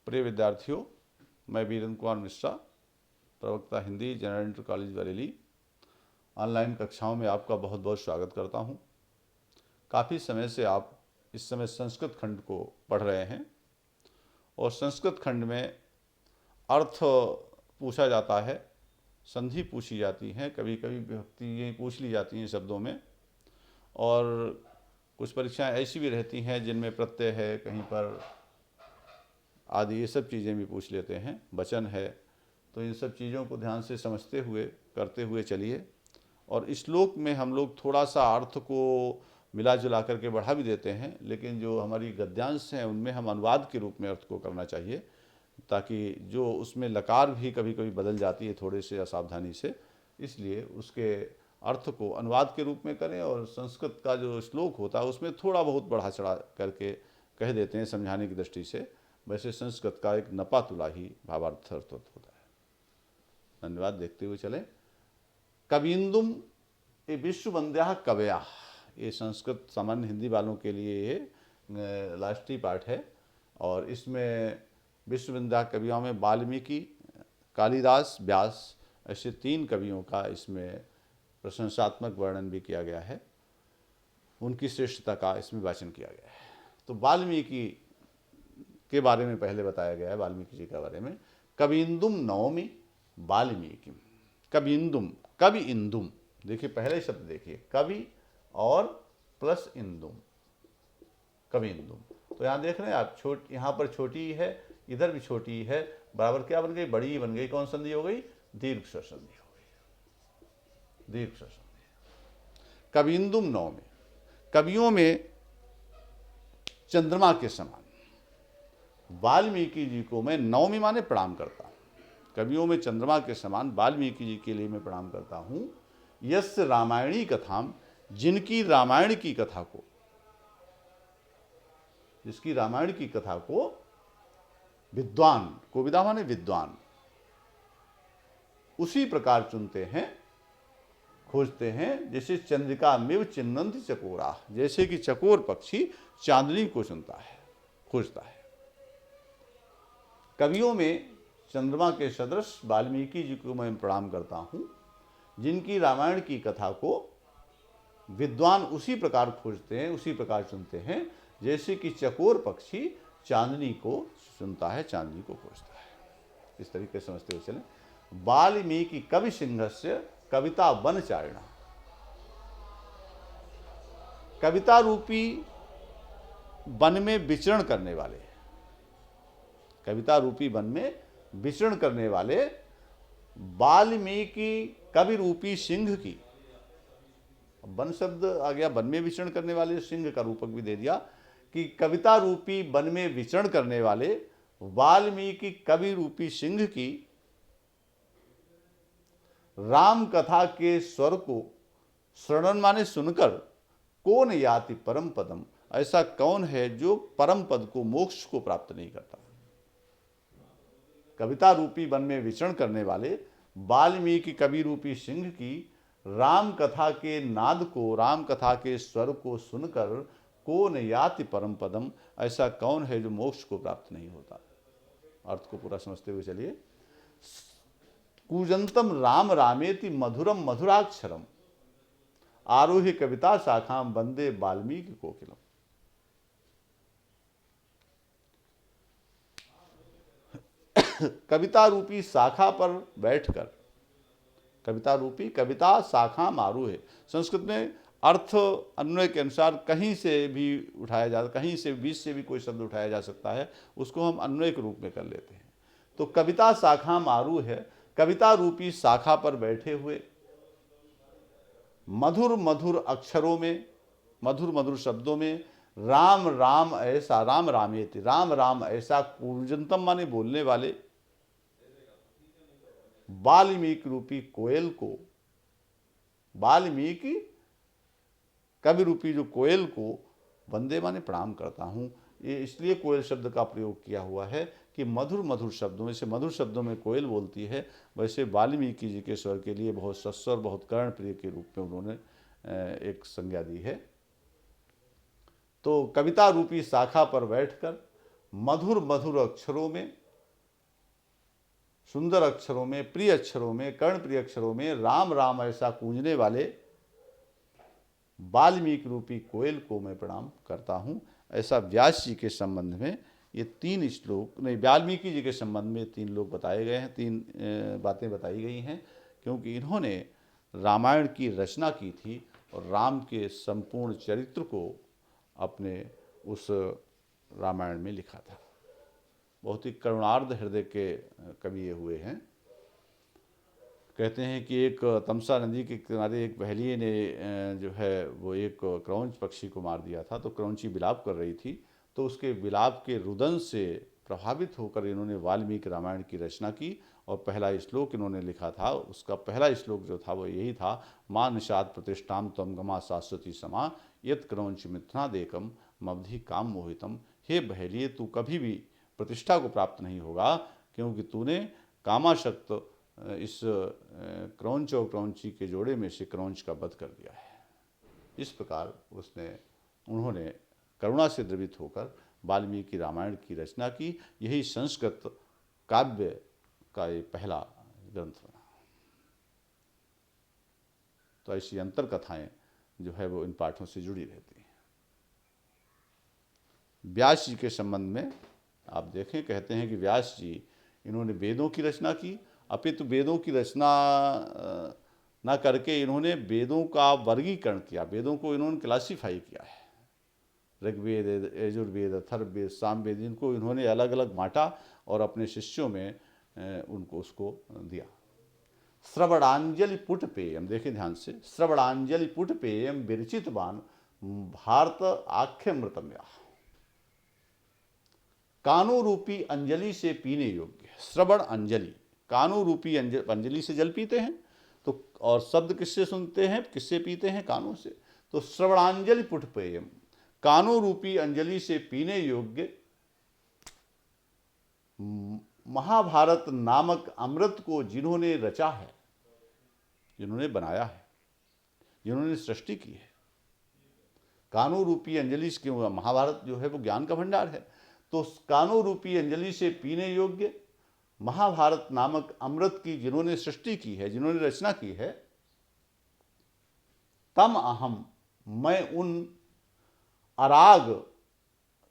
प्रिय विद्यार्थियों, मैं वीरेंद्र कुमार मिश्रा, प्रवक्ता Hindi, general inter college Bareilly, online कक्षाओं में आपका बहुत बहुत स्वागत करता हूं। काफ़ी समय से आप इस समय संस्कृत खंड को पढ़ रहे हैं और संस्कृत खंड में अर्थ पूछा जाता है, संधि पूछी जाती हैं, कभी कभी विभक्तियाँ पूछ ली जाती हैं शब्दों में, और कुछ परीक्षाएं ऐसी भी रहती हैं जिनमें प्रत्यय है, कहीं पर आदि ये सब चीज़ें भी पूछ लेते हैं, वचन है। तो इन सब चीज़ों को ध्यान से समझते हुए करते हुए चलिए। और श्लोक में हम लोग थोड़ा सा अर्थ को मिला जुला करके बढ़ा भी देते हैं, लेकिन जो हमारी गद्यांश हैं उनमें हम अनुवाद के रूप में अर्थ को करना चाहिए, ताकि जो उसमें लकार भी कभी कभी बदल जाती है थोड़े से असावधानी से, इसलिए उसके अर्थ को अनुवाद के रूप में करें। और संस्कृत का जो श्लोक होता है उसमें थोड़ा बहुत बढ़ा चढ़ा करके कह देते हैं समझाने की दृष्टि से। वैसे संस्कृत का एक नपा तुला ही भावार्थ अर्थ होता है। धन्यवाद। देखते हुए चलें। कविंदुम ये विश्व वंद्या कवया, ये संस्कृत सामान्य हिंदी वालों के लिए ये राष्ट्रीय पाठ है। और इसमें विश्व वंद्या कवियों में वाल्मीकि, कालिदास, व्यास, ऐसे 3 कवियों का इसमें प्रशंसात्मक वर्णन भी किया गया है, उनकी श्रेष्ठता का इसमें वाचन किया गया है। तो वाल्मीकि के बारे में पहले बताया गया है, वाल्मीकि जी के बारे में। कविंदुम नवमी वाल्मीकि। कविंदुम, कवि इंदुम, देखिए पहले शब्द देखिए, कवि और प्लस इंदुम, कविंदुम। तो यहाँ देख रहे हैं आप, यहाँ पर छोटी है, इधर भी छोटी है, बराबर क्या बन गई? बड़ी बन गई। कौन संधि हो गई? दीर्घ स्वर संधि हो गई, दीर्घ स्वर संधि। कविंदुम नवमी, कवियों में चंद्रमा के समान। वाल्मीकि जी को मैं नवमी माने प्रणाम करता हूँ। कवियों में चंद्रमा के समान वाल्मीकि जी के लिए मैं प्रणाम करता हूँ। यस्य रामायणी कथाम, जिनकी रामायण की कथा को, जिसकी रामायण की कथा को विद्वान, कोविदा माने विद्वान, उसी प्रकार चुनते हैं, खोजते हैं, जैसे चंद्रिका मिव चिन्नंति चकोरा, जैसे कि चकोर पक्षी चांदनी को चुनता है, खोजता है। कवियों में चंद्रमा के सदृश वाल्मीकि जी को मैं प्रणाम करता हूँ, जिनकी रामायण की कथा को विद्वान उसी प्रकार खोजते हैं, उसी प्रकार चुनते हैं, जैसे कि चकोर पक्षी चांदनी को चुनता है, चांदनी को खोजता है। इस तरीके से समझते हुए चलें। वाल्मीकि कवि सिंहस्य कविता वनचारिणा, कविता रूपी वन में विचरण करने वाले, कविता रूपी वन में विचरण करने वाले वाल्मीकि कवि रूपी सिंह की, वन शब्द आ गया, वन में विचरण करने वाले, सिंह का रूपक भी दे दिया कि कविता रूपी वन में विचरण करने वाले वाल्मीकि कवि रूपी सिंह की राम कथा के स्वर को श्रवण माने सुनकर कौन याति परम पदम, ऐसा कौन है जो परम पद को, मोक्ष को प्राप्त नहीं करता। कविता रूपी वन में विचरण करने वाले वाल्मीकि कवि रूपी सिंह की राम कथा के नाद को, राम कथा के स्वर को सुनकर कौन याति परम पदम, ऐसा कौन है जो मोक्ष को प्राप्त नहीं होता। अर्थ को पूरा समझते हुए चलिए। कूजंतम राम रामेति मधुरम मधुराक्षरम, आरोही कविता शाखाम वंदे वाल्मीकि कोकिलम। कविता रूपी शाखा पर बैठकर, कविता रूपी, कविता शाखा आरूढ़ है। संस्कृत में अर्थ अन्वय के अनुसार कहीं से भी उठाया जा, कहीं से बीच से भी कोई शब्द उठाया जा सकता है, उसको हम अन्वय के रूप में कर लेते हैं। तो कविता शाखा आरूढ़ है, कविता रूपी शाखा पर बैठे हुए, मधुर मधुर अक्षरों में, मधुर मधुर शब्दों में, राम राम ऐसा, राम रामेति, राम राम ऐसा, कूजंतम माने बोलने वाले वाल्मीकि रूपी कोयल को, वाल्मीकि कवि रूपी जो कोयल को वंदे माने प्रणाम करता हूँ। ये इसलिए कोयल शब्द का प्रयोग किया हुआ है कि मधुर मधुर शब्दों में से, मधुर शब्दों में कोयल बोलती है, वैसे वाल्मीकि जी के स्वर के लिए बहुत सस्वर, बहुत कर्ण प्रिय के रूप में उन्होंने एक संज्ञा दी है। तो कविता रूपी शाखा पर बैठकर मधुर मधुर अक्षरों में सुंदर अक्षरों में, प्रिय अक्षरों में, कर्ण प्रिय अक्षरों में राम राम ऐसा गूंजने वाले वाल्मीकि रूपी कोयल को मैं प्रणाम करता हूँ। ऐसा व्यास जी के संबंध में ये 3 श्लोक, नहीं, वाल्मीकि जी के संबंध में 3 लोग बताए गए हैं, 3 बातें बताई गई हैं, क्योंकि इन्होंने रामायण की रचना की थी और राम के संपूर्ण चरित्र को अपने उस रामायण में लिखा था। बहुत ही करुणार्ध हृदय के कवि ये हुए हैं। कहते हैं कि एक तमसा नदी के किनारे एक बहेलिये ने जो है वो एक क्रौंच पक्षी को मार दिया था। तो क्रौंची विलाप कर रही थी, तो उसके विलाप के रुदन से प्रभावित होकर इन्होंने वाल्मीकि रामायण की रचना की और पहला श्लोक इन्होंने लिखा था। उसका पहला श्लोक जो था वो यही था, मां निषाद प्रतिष्ठाम त्वं गमा शाश्वती समा यत् क्रौंच मिथ्यादेकम मवधि काम मोहितम। हे बहेलिये, तू कभी भी प्रतिष्ठा को प्राप्त नहीं होगा, क्योंकि तूने कामाशक्त इस क्रौंच और क्रौंची के जोड़े में से क्रौंच का वध कर दिया है। इस प्रकार उन्होंने करुणा से द्रवित होकर वाल्मीकि रामायण की रचना की। यही संस्कृत काव्य का ये पहला ग्रंथ बना। तो ऐसी अंतर कथाएं जो है वो इन पाठों से जुड़ी रहती हैं। व्यास जी के संबंध में आप देखें, कहते हैं कि व्यास जी इन्होंने वेदों की रचना की, अपितु वेदों की रचना न करके इन्होंने वेदों का वर्गीकरण किया, वेदों को इन्होंने क्लासीफाई किया है। ऋग्वेद, यजुर्वेद, अथर्ववेद, सामवेद, इनको इन्होंने अलग अलग बांटा और अपने शिष्यों में उनको उसको दिया। श्रवणांजलि पुट पेयम, देखें ध्यान से, श्रवणांजलि पुट पेयम विरचितवान भारत आख्यमृतम्या। कानो रूपी अंजलि से पीने योग्य। श्रवण अंजलि, कानो रूपी अंजलि से जल पीते हैं, तो और शब्द किससे सुनते हैं, किससे पीते हैं, कानों से। तो श्रवणांजलि पुट पेयम, कानो रूपी अंजलि से पीने योग्य महाभारत नामक अमृत को जिन्होंने रचा है, जिन्होंने बनाया है, जिन्होंने सृष्टि की है। कानो रूपी अंजलि से, क्यों, महाभारत जो है वो ज्ञान का भंडार है, तो कानो रूपी अंजलि से पीने योग्य महाभारत नामक अमृत की जिन्होंने सृष्टि की है, जिन्होंने रचना की है, तम अहम, मैं उन अराग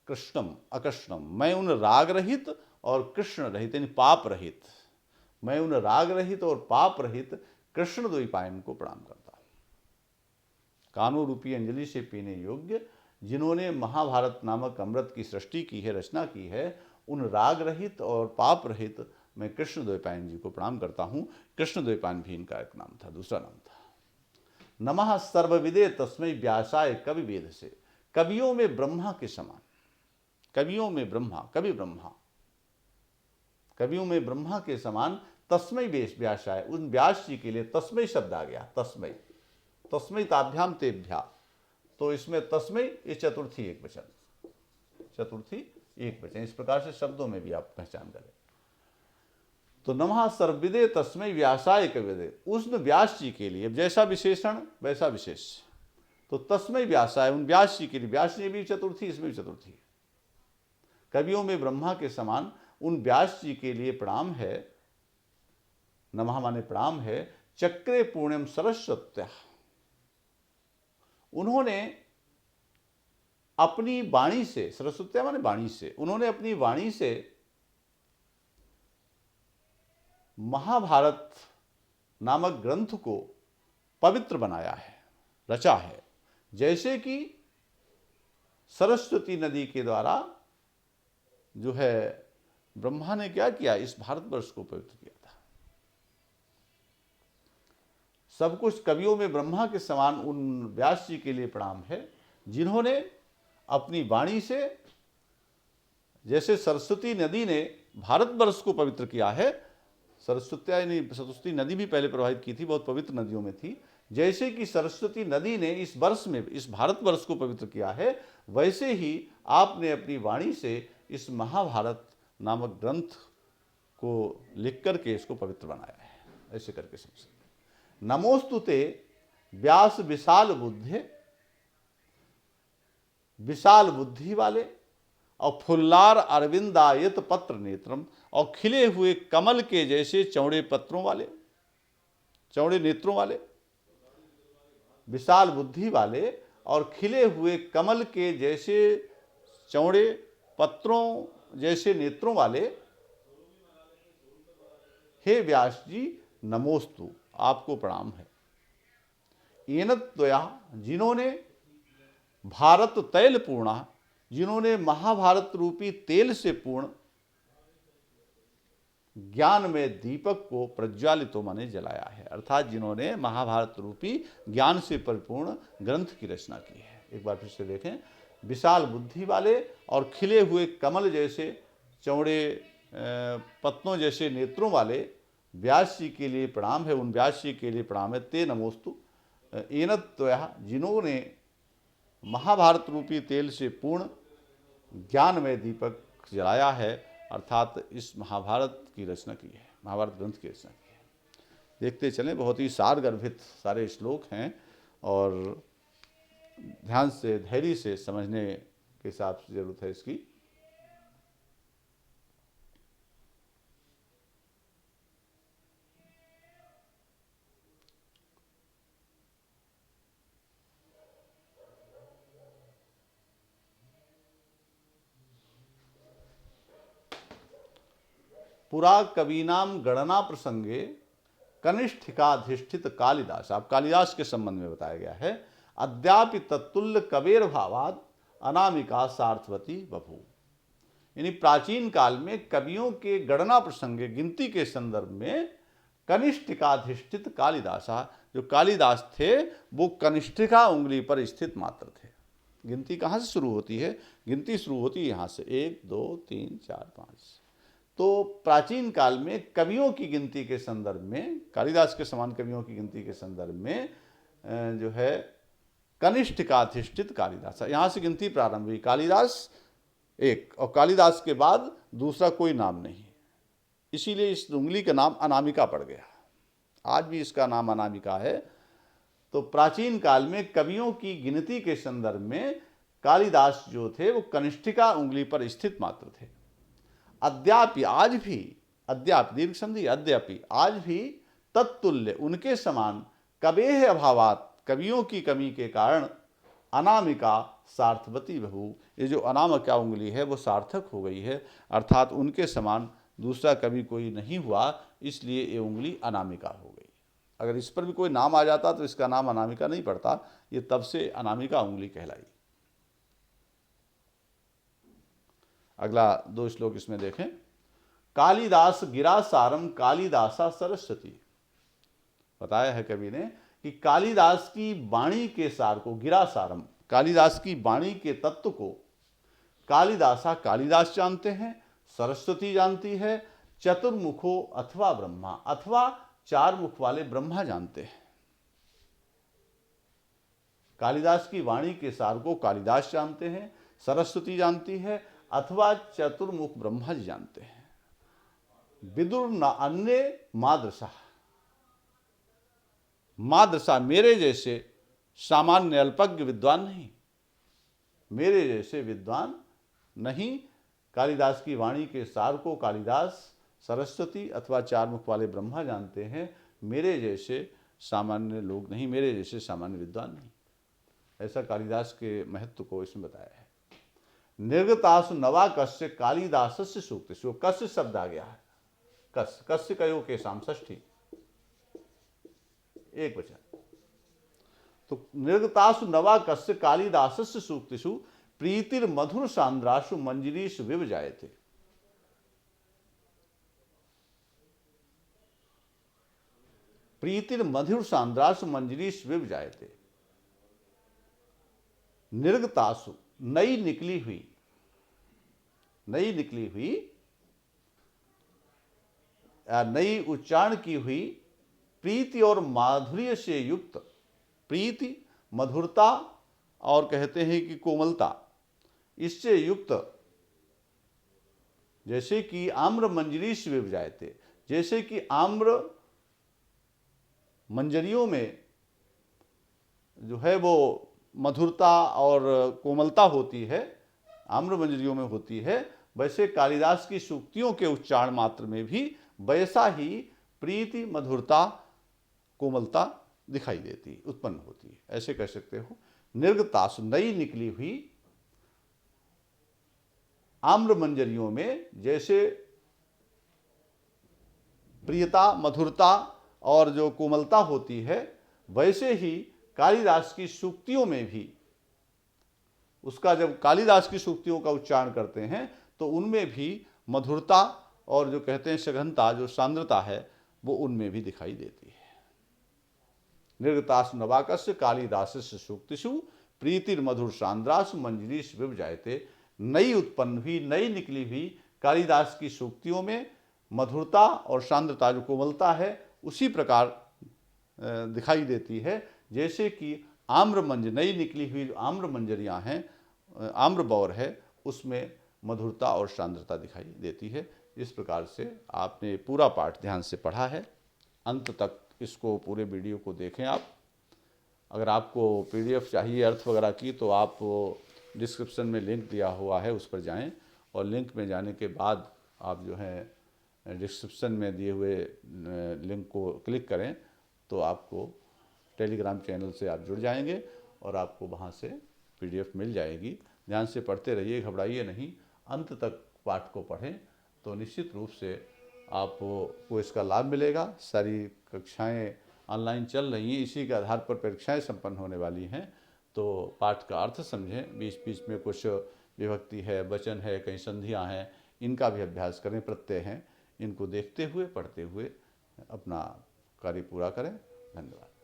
कृष्णम अकृष्णम, मैं उन राग रहित और कृष्ण रहित यानी पाप रहित, मैं उन राग रहित और पाप रहित कृष्ण द्वैपायन को प्रणाम करता हूं। कानो रूपी अंजलि से पीने योग्य जिन्होंने महाभारत नामक अमृत की सृष्टि की है, रचना की है, उन राग रहित और पाप रहित मैं कृष्ण द्वैपायन जी को प्रणाम करता हूं। कृष्ण द्वैपायन भी इनका एक नाम था, दूसरा नाम था। नमः सर्वविदे तस्मै व्यासाय कवि वेद से, कवियों में ब्रह्मा के समान, कवियों में ब्रह्मा, कवि ब्रह्मा, कवियों में ब्रह्मा के समान तस्मै व्यासाय, उन व्यास जी के लिए तस्मै शब्द आ गया। तस्मै, तस्मै ताभ्याम तेभ्या, तो इसमें तस्मै ये चतुर्थी एक वचन, चतुर्थी एक वचन, इस प्रकार से शब्दों में भी आप पहचान करें। तो नमः सर्वविदे तस्मै व्यासाय कविदे, उस व्यास जी के लिए, जैसा विशेषण वैसा विशेष, तो तस्मै व्यासाय, उन व्यास जी के लिए, व्यास जी भी चतुर्थी, इसमें भी चतुर्थी, कवियों में ब्रह्मा के समान उन व्यास जी के लिए प्रणाम है। नमः माने प्रणाम है। चक्रे पूर्णिम सरस्वत्या, उन्होंने अपनी वाणी से, सरस्वत्या माने वाणी से, उन्होंने अपनी वाणी से महाभारत नामक ग्रंथ को पवित्र बनाया है, रचा है। जैसे कि सरस्वती नदी के द्वारा जो है ब्रह्मा ने क्या किया, इस भारतवर्ष को पवित्र किया था। सब कुछ कवियों में ब्रह्मा के समान उन व्यास जी के लिए प्रणाम है, जिन्होंने अपनी वाणी से, जैसे सरस्वती नदी ने भारतवर्ष को पवित्र किया है, सरस्वती नदी भी पहले प्रवाहित की थी, बहुत पवित्र नदियों में थी, जैसे कि सरस्वती नदी ने इस वर्ष में, इस भारतवर्ष को पवित्र किया है, वैसे ही आपने अपनी वाणी से इस महाभारत नामक ग्रंथ को लिख करके इसको पवित्र बनाया है। ऐसे करके समझ, नमोस्तुते व्यास विशाल बुद्धे, विशाल बुद्धि वाले और फुल्लार अरविंदायत पत्र नेत्रम, और खिले हुए कमल के जैसे चौड़े पत्रों वाले, चौड़े नेत्रों वाले, विशाल बुद्धि वाले और खिले हुए कमल के जैसे चौड़े पत्रों जैसे नेत्रों वाले हे व्यास जी नमोस्तु, आपको प्रणाम है। एनत्वया, जिन्होंने भारत तैल पूर्णा, जिन्होंने महाभारत रूपी तेल से पूर्ण ज्ञान में दीपक को प्रज्वालित माने जलाया है, अर्थात जिन्होंने महाभारत रूपी ज्ञान से परिपूर्ण ग्रंथ की रचना की है। एक बार फिर से देखें, विशाल बुद्धि वाले और खिले हुए कमल जैसे चौड़े पत्तों जैसे नेत्रों वाले व्यास जी के लिए प्रणाम है, उन व्यास जी के लिए प्रणाम है। ते नमोस्तु एनत्वया, जिन्होंने महाभारत रूपी तेल से पूर्ण ज्ञान में दीपक जलाया है, अर्थात इस महाभारत की रचना की है, महाभारत ग्रंथ की रचना की है। देखते चलें, बहुत ही सार गर्भित सारे श्लोक हैं और ध्यान से धैर्य से समझने के हिसाब से जरूरत है इसकी। पुरा कवीनाम गणना प्रसंगे कनिष्ठिकाधिष्ठित कालिदास, आप कालिदास के संबंध में बताया गया है। अद्यापि तत्तुल्य कबीर भावाद अनामिका सार्थवती बभू, यानी प्राचीन काल में कवियों के गणना प्रसंगे, गिनती के संदर्भ में कनिष्ठिकाधिष्ठित कालिदासा, जो कालिदास थे वो कनिष्ठिका उंगली पर स्थित मात्र थे। गिनती कहाँ से शुरू होती है? गिनती शुरू होती है यहाँ से 1 2 3 4 5। तो प्राचीन काल में कवियों की गिनती के संदर्भ में, कालिदास के समान कवियों की गिनती के संदर्भ में जो है कनिष्ठिकाधिष्ठित कालिदास, यहाँ से गिनती प्रारंभ हुई। कालिदास एक, और कालिदास के बाद दूसरा कोई नाम नहीं, इसीलिए इस उंगली का नाम अनामिका पड़ गया। आज भी इसका नाम अनामिका है। तो प्राचीन काल में कवियों की गिनती के संदर्भ में कालिदास जो थे वो कनिष्ठिका उंगली पर स्थित मात्र थे। अद्यापि, आज भी, अद्यापि दीर्घ संधि, अद्यापि आज भी तत्तुल्य, उनके समान, कबेह अभावात, कवियों की कमी के कारण, अनामिका सार्थवती बहु, ये जो अनामिका उंगली है वो सार्थक हो गई है, अर्थात उनके समान दूसरा कवि कोई नहीं हुआ, इसलिए ये उंगली अनामिका हो गई। अगर इस पर भी कोई नाम आ जाता तो इसका नाम अनामिका नहीं पड़ता, ये तब से अनामिका उंगली कहलाई। अगला 2 श्लोक इसमें देखें। कालिदास गिरा सारम कालिदासा सरस्वती, बताया है कवि ने कि कालिदास की वाणी के सार को, गिरा सारम, कालिदास की वाणी के तत्व को कालिदासा, कालिदास जानते हैं, सरस्वती जानती है, चतुर्मुखो अथवा ब्रह्मा, अथवा 4 मुख वाले ब्रह्मा जानते हैं। कालिदास की वाणी के सार को कालिदास जानते हैं, सरस्वती जानती है, अथवा चतुर्मुख ब्रह्मा जी जानते हैं। विदुर न अन्य मादृशा, मादृशा मेरे जैसे सामान्य अल्पज्ञ विद्वान नहीं, मेरे जैसे विद्वान नहीं। कालिदास की वाणी के सार को कालिदास, सरस्वती अथवा 4 मुख वाले ब्रह्मा जानते हैं, मेरे जैसे सामान्य लोग नहीं, मेरे जैसे सामान्य विद्वान नहीं। ऐसा कालिदास के महत्व को इसमें बताया है। निर्गतासु नवा कस्य कालिदासस्य सूक्तिषु, कस्य शब्द आ गया है, कस्य, कस्य कयो के शाम षष्ठी, एक वचन। तो निर्गतासु नवा कस्य कालिदासस्य सूक्तिषु प्रीतिर मधुर सांद्रासु मंजरीषु विवजायते। प्रीतिर मधुर सांद्रासु मंजरीषु विवजायते। निर्गतासु, नई निकली हुई, नई निकली हुई, नई उच्चारण की हुई, प्रीति और माधुर्य से युक्त, प्रीति मधुरता और कहते हैं कि कोमलता, इससे युक्त, जैसे कि आम्र मंजरी से विभजायते, जैसे कि आम्र मंजरियों में जो है वो मधुरता और कोमलता होती है, आम्र मंजरियों में होती है, वैसे कालिदास की सूक्तियों के उच्चारण मात्र में भी वैसा ही प्रीति, मधुरता, कोमलता दिखाई देती, उत्पन्न होती है। ऐसे कह सकते हो, निर्गतासु नई निकली हुई आम्र मंजरियों में जैसे प्रियता, मधुरता और जो कोमलता होती है, वैसे ही कालिदास की सूक्तियों में भी, उसका जब कालिदास की सूक्तियों का उच्चारण करते हैं तो उनमें भी मधुरता और जो कहते हैं सघनता, जो सांद्रता है, वो उनमें भी दिखाई देती है। निर्गतासु नवाकस्य कालिदासस्य सूक्तिषु प्रीतिर्मधुर सांद्रासु मंजरीषु विभजायते। नई उत्पन्न हुई, नई निकली हुई कालिदास की सूक्तियों में मधुरता और सांद्रता, जो कोमलता है, उसी प्रकार दिखाई देती है जैसे कि आम्रमंज, नई निकली हुई आम्र मंजरियाँ हैं, आम्र बौर है, उसमें मधुरता और सांद्रता दिखाई देती है। इस प्रकार से आपने पूरा पाठ ध्यान से पढ़ा है, अंत तक इसको पूरे वीडियो को देखें आप। अगर आपको PDF चाहिए अर्थ वगैरह की, तो आप डिस्क्रिप्शन में लिंक दिया हुआ है, उस पर जाएं और लिंक में जाने के बाद आप जो है डिस्क्रिप्शन में दिए हुए लिंक को क्लिक करें तो आपको टेलीग्राम चैनल से आप जुड़ जाएंगे और आपको वहाँ से PDF मिल जाएगी। ध्यान से पढ़ते रहिए, घबराइए नहीं, अंत तक पाठ को पढ़ें तो निश्चित रूप से आपको इसका लाभ मिलेगा। सारी कक्षाएं ऑनलाइन चल रही हैं, इसी के आधार पर परीक्षाएं संपन्न होने वाली हैं। तो पाठ का अर्थ समझें, बीच बीच में कुछ विभक्ति है, वचन है, कई संधियां हैं, इनका भी अभ्यास करें, प्रत्यय हैं, इनको देखते हुए, पढ़ते हुए अपना कार्य पूरा करें। धन्यवाद।